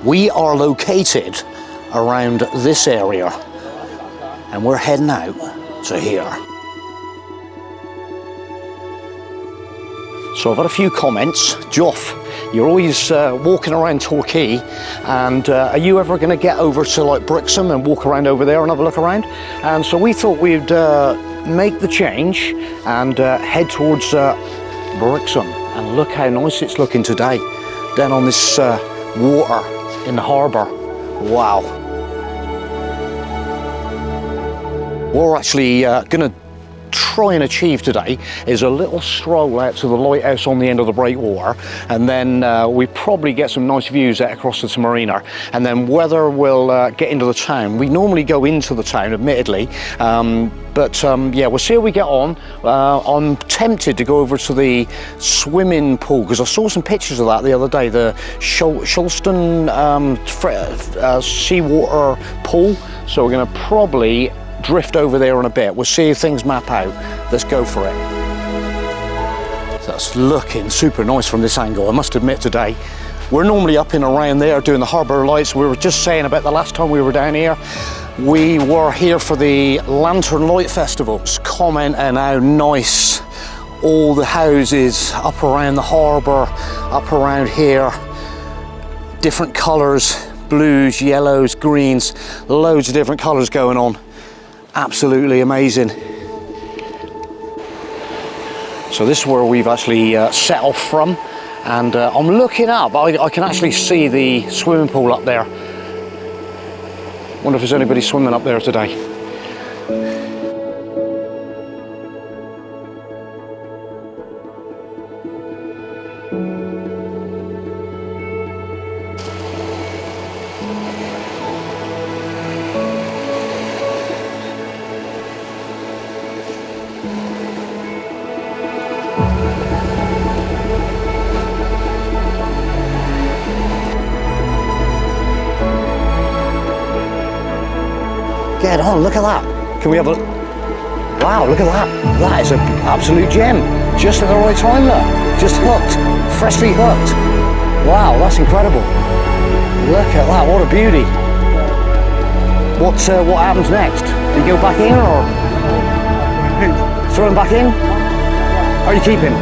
We are located around this area and we're heading out to here. So I've had a few comments. Joff, you're always walking around Torquay, and are you ever going to get over to like Brixham and walk around over there and have a look around? And so we thought we'd make the change and head towards Brixham, and look how nice it's looking today down on this water in the harbour. Wow. What we're actually going to try and achieve today is a little stroll out to the lighthouse on the end of the breakwater, and then we probably get some nice views out across the marina, and then whether we'll get into the town. We normally go into the town, admittedly, but yeah, we'll see how we get on. I'm tempted to go over to the swimming pool because I saw some pictures of that the other day, the Shalston seawater pool, so we're going to probably drift over there in a bit. We'll see if things map out. Let's go for it. So that's looking super nice from this angle, I must admit. Today we're normally up and around there doing the harbour lights. We were just saying about the last time we were down here, we were here for the Lantern Light Festivals, commenting how nice all the houses up around the harbour, up around here, different colours, blues, yellows, greens, loads of different colours going on. Absolutely amazing. So this is where we've actually set off from, and I'm looking up. I can actually see the swimming pool up there. Wonder if there's anybody swimming up there today. Get on, look at that. Can we have a... Wow, look at that. That is an absolute gem. Just at the right time there. Just hooked, freshly hooked. Wow, that's incredible. Look at that, what a beauty. What happens next? Do you go back in or? Throw him back in? Or are you keeping?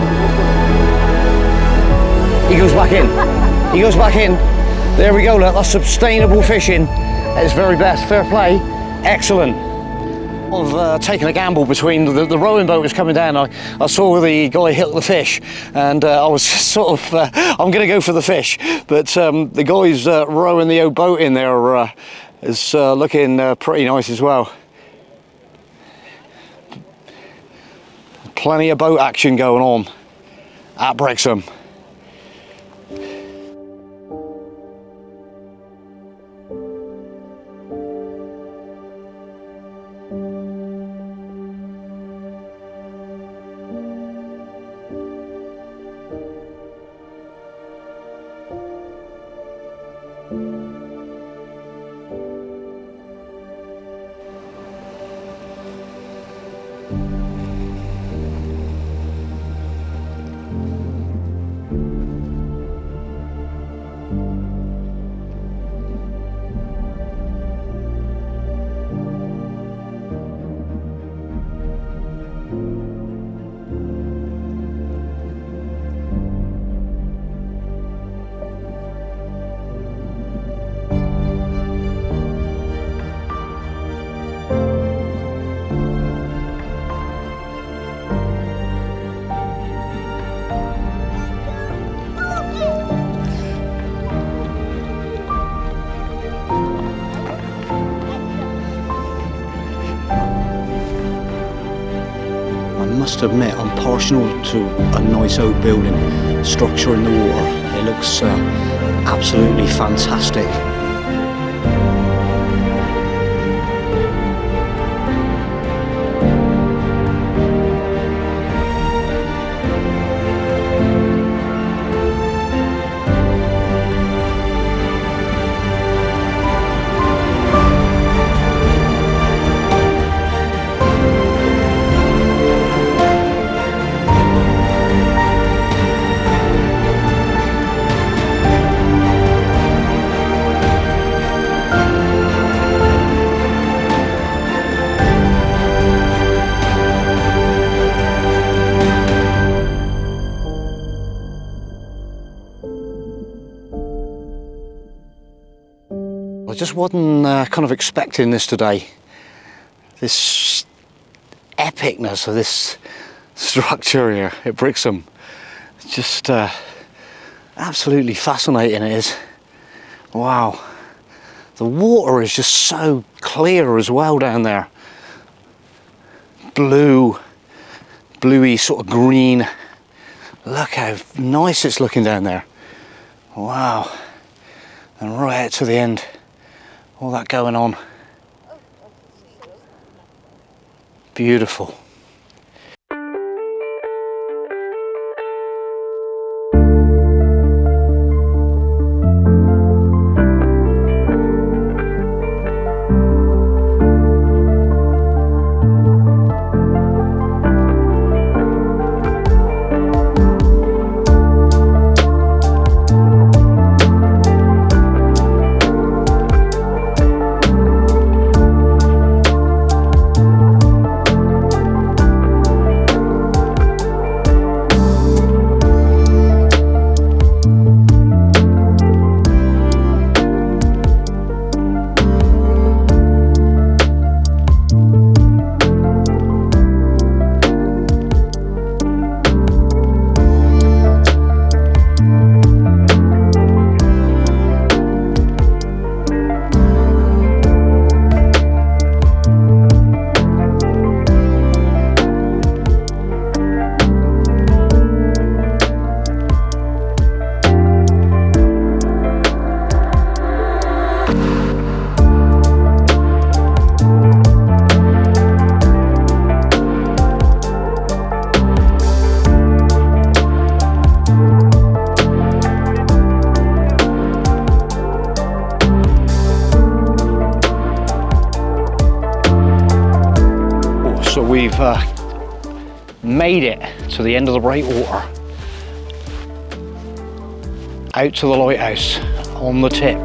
He goes back in. He goes back in. There we go, look, that's sustainable fishing at its very best. Fair play. Excellent. I've taken a gamble between the rowing boat was coming down. I saw the guy hook the fish, and I was sort of I'm going to go for the fish, but the guy's rowing the old boat in there is looking pretty nice as well. Plenty of boat action going on at Brixham. I must admit, I'm partial to a nice old building structure in the water. It looks absolutely fantastic. just wasn't kind of expecting this today. This epicness of this structure here at Brixham. It's just absolutely fascinating it is. Wow. The water is just so clear as well down there. Bluey sort of green. Look how nice it's looking down there. Wow. And right out to the end, all that going on. Beautiful. So we've made it to the end of the breakwater, out to the lighthouse on the tip.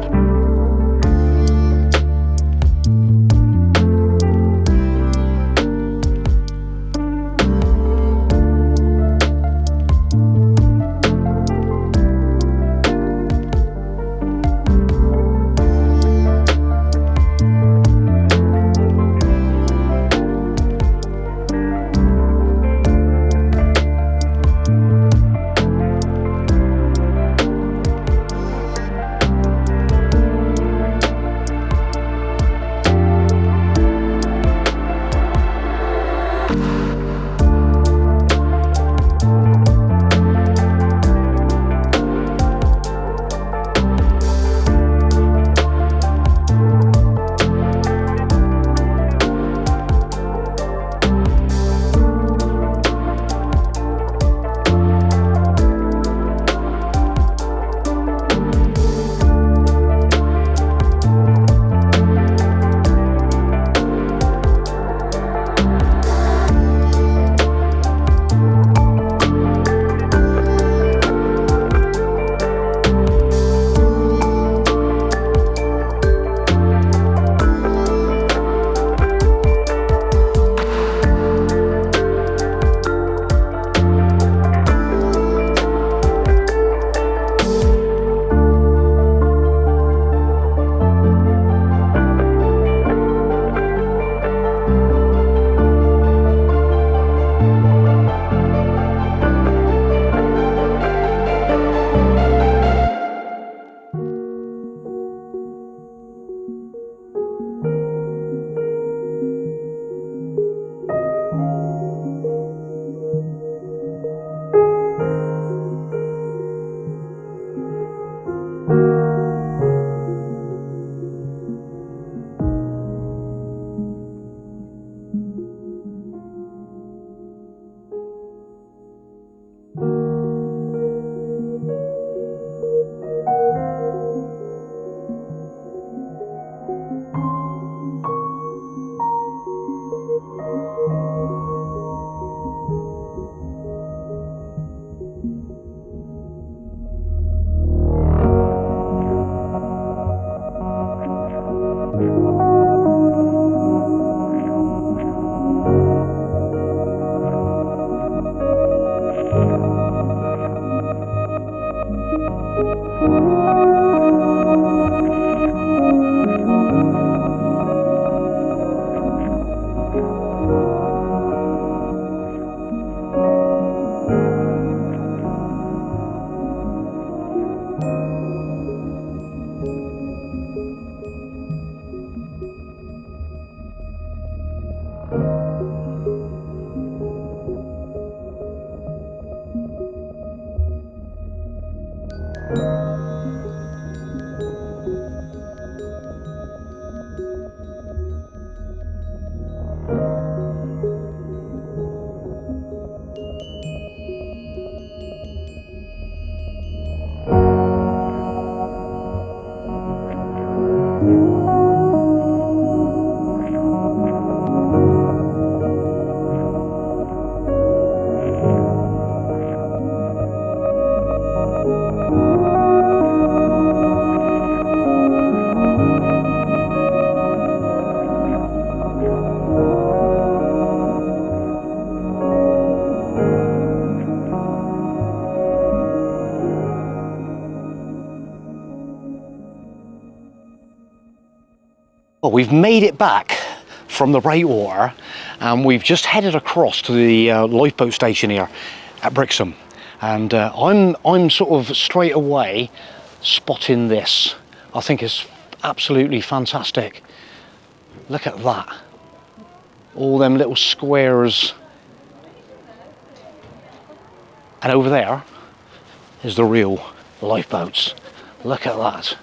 Well, we've made it back from the breakwater and we've just headed across to the lifeboat station here at Brixham, and I'm sort of straight away spotting this. I think it's absolutely fantastic. Look at that, all them little squares, and over there is the real lifeboats. Look at that,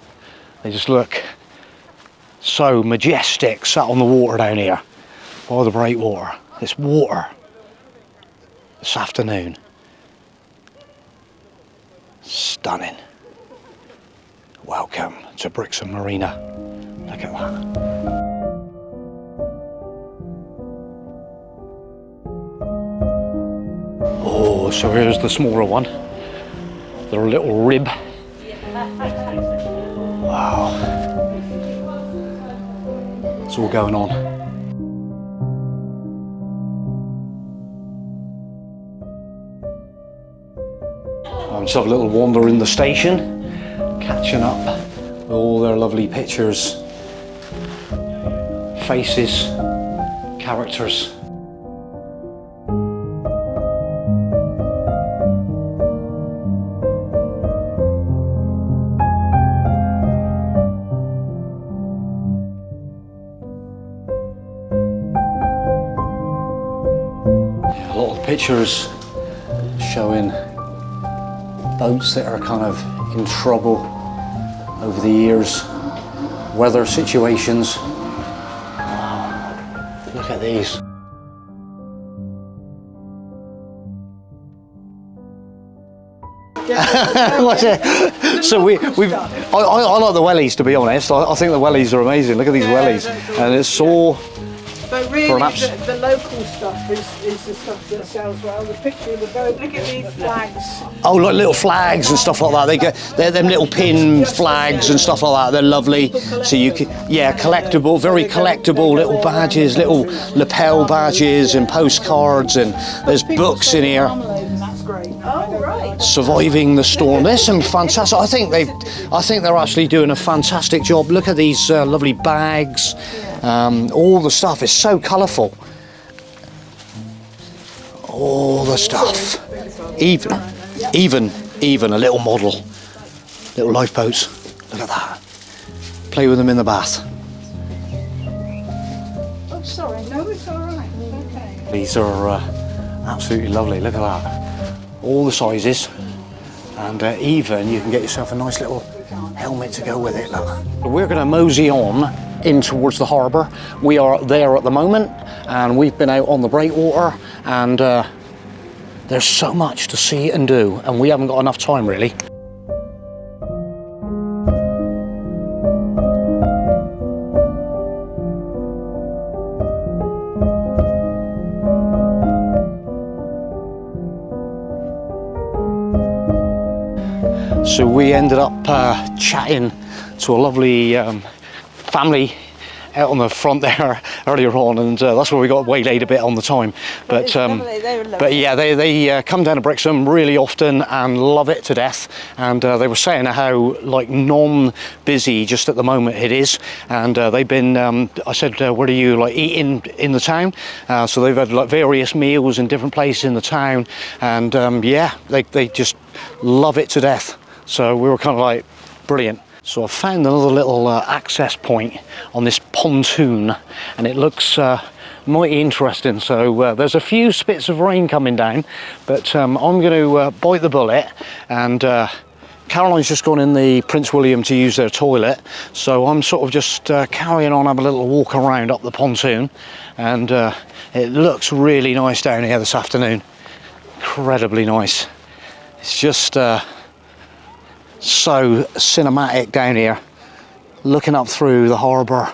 they just look so majestic sat on the water down here by the breakwater. This water this afternoon, stunning. Welcome to Brixham Marina. Look at that. Oh, so here's the smaller one, the little rib. Wow. It's all going on. I'm just have a little wander in the station, catching up with all their lovely pictures, faces, characters. A lot of pictures showing boats that are kind of in trouble over the years, weather situations. Wow, look at these. So I like the wellies, to be honest. I think the wellies are amazing. Look at these wellies, and it's so. But really, the local stuff is the stuff that sells well. The picture of the boat, look at these flags. Oh, like little flags and stuff like that. They're them little pin flags and stuff like that. They're lovely. So you can, yeah, collectible, very collectible little badges, little lapel badges and postcards, and there's books in here. That's great. Oh, right. Surviving the storm. There's some fantastic. I think they're actually doing a fantastic job. Look at these lovely bags. All the stuff is so colourful. All the stuff. Even a little model. Little lifeboats. Look at that. Play with them in the bath. Oh, sorry. No, it's all right. Okay. These are absolutely lovely. Look at that. All the sizes. And even you can get yourself a nice little helmet to go with it. Look. We're going to mosey on in towards the harbour. We are there at the moment, and we've been out on the breakwater, and there's so much to see and do, and we haven't got enough time really. So we ended up chatting to a lovely family out on the front there earlier on, and that's where we got waylaid a bit on the time. But yeah, they come down to Brixham really often and love it to death. And they were saying how like non-busy just at the moment it is. And they've been. I said, "Where do you like eating in the town?" So they've had like various meals in different places in the town, and yeah, they just love it to death. So we were kind of like, brilliant. So I found another little access point on this pontoon, and it looks mighty interesting. So there's a few spits of rain coming down, but I'm going to bite the bullet. And Caroline's just gone in the Prince William to use their toilet, so I'm sort of just carrying on, have a little walk around up the pontoon, and it looks really nice down here this afternoon. Incredibly nice. It's just so cinematic down here, looking up through the harbour,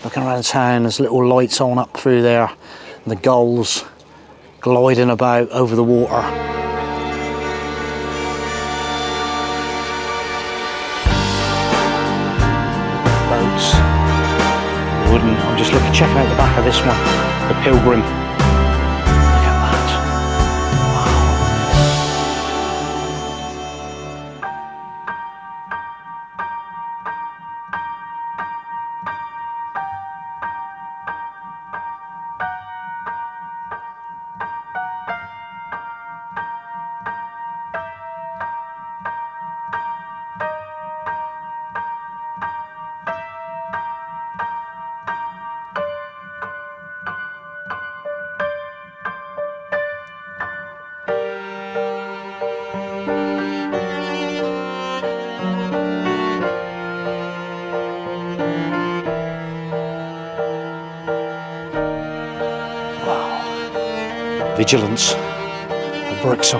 looking around town. There's little lights on up through there, and the gulls gliding about over the water. Boats, wooden. I'm just checking out the back of this one, the Pilgrim. vigilance of Brixham.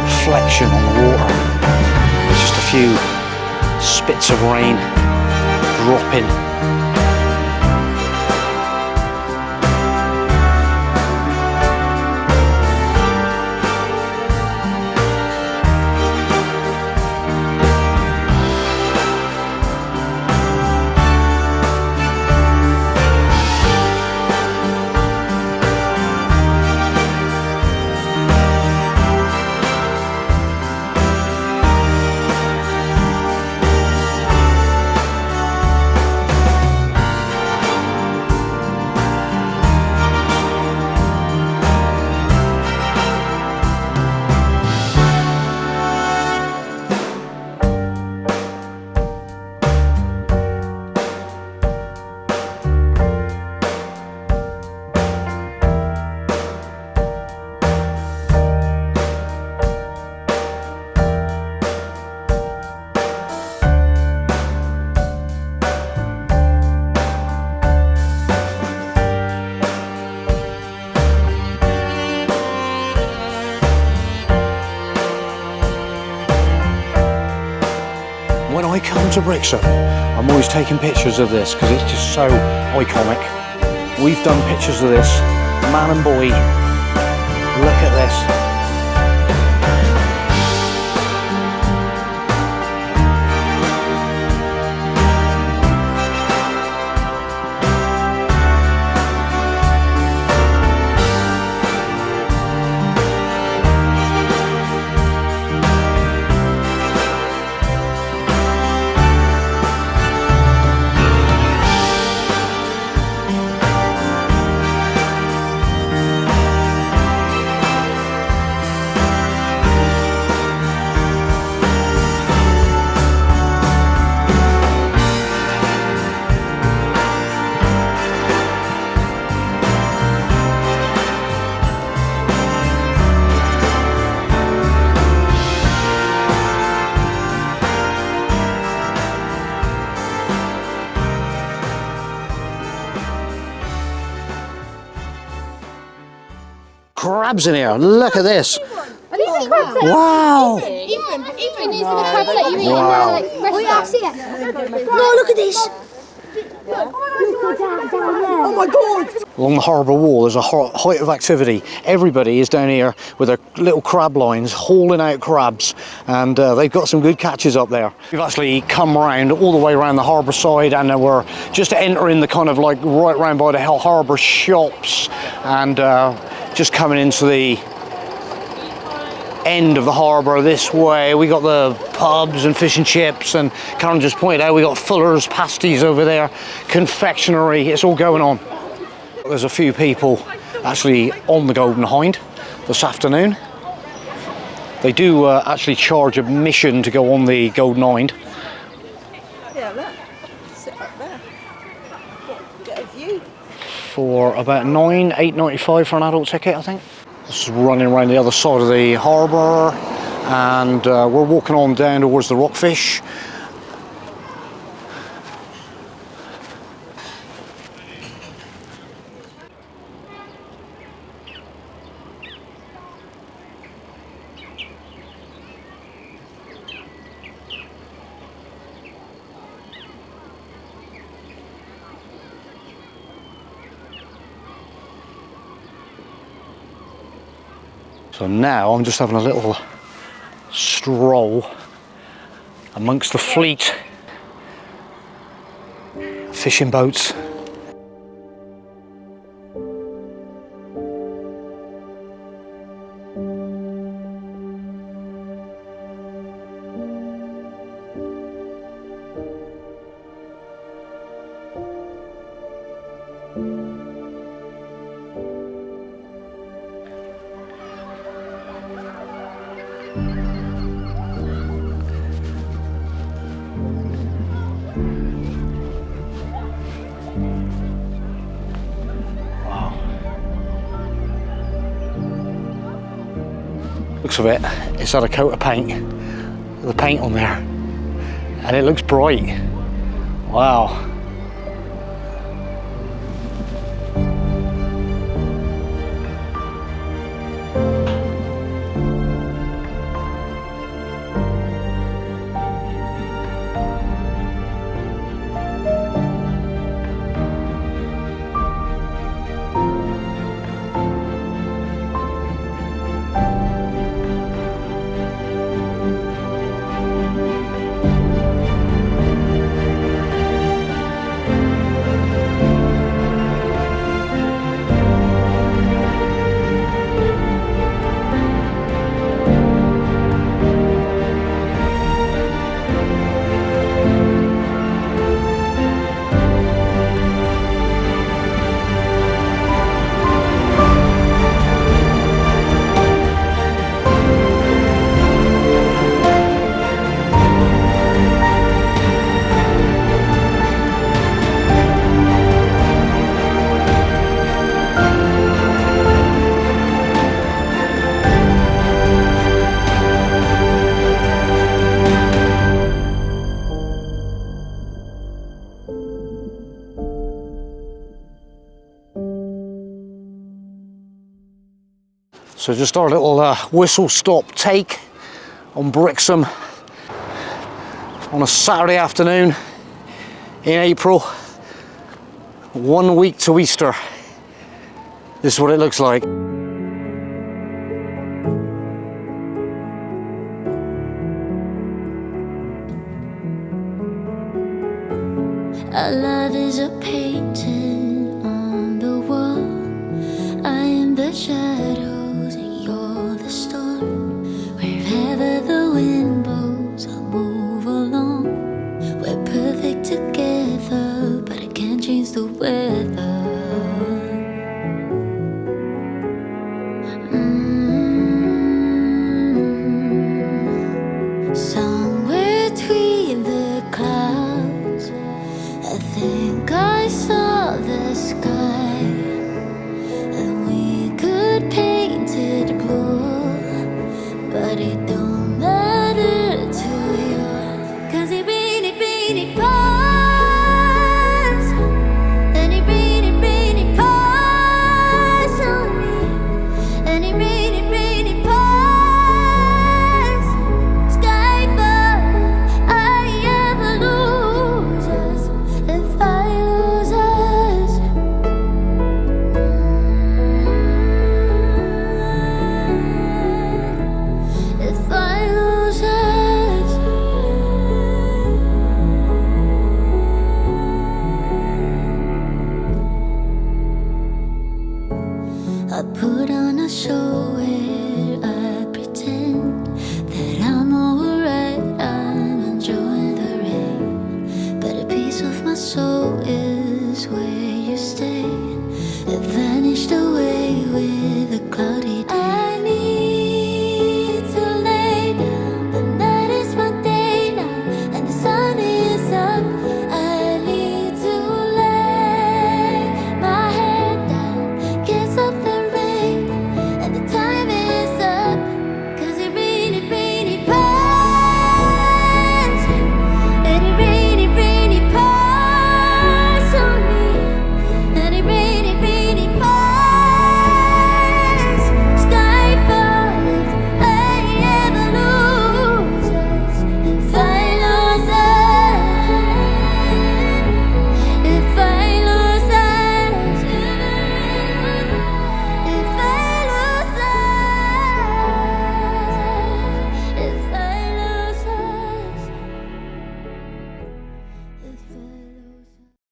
Reflection on the water. Just a few spits of rain dropping. When I come to Brixham, I'm always taking pictures of this because it's just so iconic. We've done pictures of this, man and boy. Look at this. Crabs in here, look at this. Are these the crabs that Wow. even these are the crabs that you eat Wow. in the like restaurants? No, look at this. Oh my God. Along the harbour wall there's a height of activity. Everybody is down here with their little crab lines hauling out crabs, and they've got some good catches up there. We've actually come round all the way around the harbour side, and we're just entering the kind of like right round by the harbour shops, and just coming into the end of the harbour this way. We got the pubs and fish and chips, and Karen just pointed out we got Fuller's pasties over there, confectionery, it's all going on. There's a few people actually on the Golden Hind this afternoon. They do actually charge admission to go on the Golden Hind. Yeah, look. Sit up there. Get a view. For about £8.95 for an adult ticket, I think. Just running around the other side of the harbour, and we're walking on down towards the Rockfish. So now I'm just having a little stroll amongst the fleet of fishing boats. Looks of it, it's had a coat of paint, the paint on there, and it looks bright. Wow. So just our little whistle stop take on Brixham on a Saturday afternoon in April, 1 week to Easter. This is what it looks like. Our love is a painting on the wall. I am the shadows and you're the storm. Wherever the wind blows, I'll move along. We're perfect together, but I can't change the weather. Somewhere between the clouds, I think I saw the sky, and we could paint it blue, but it don't matter to you, 'cause it really pours, and it really pours on me, and it really pours. Sky above, I ever lose us if I lose us. If I lose us. I put on a show.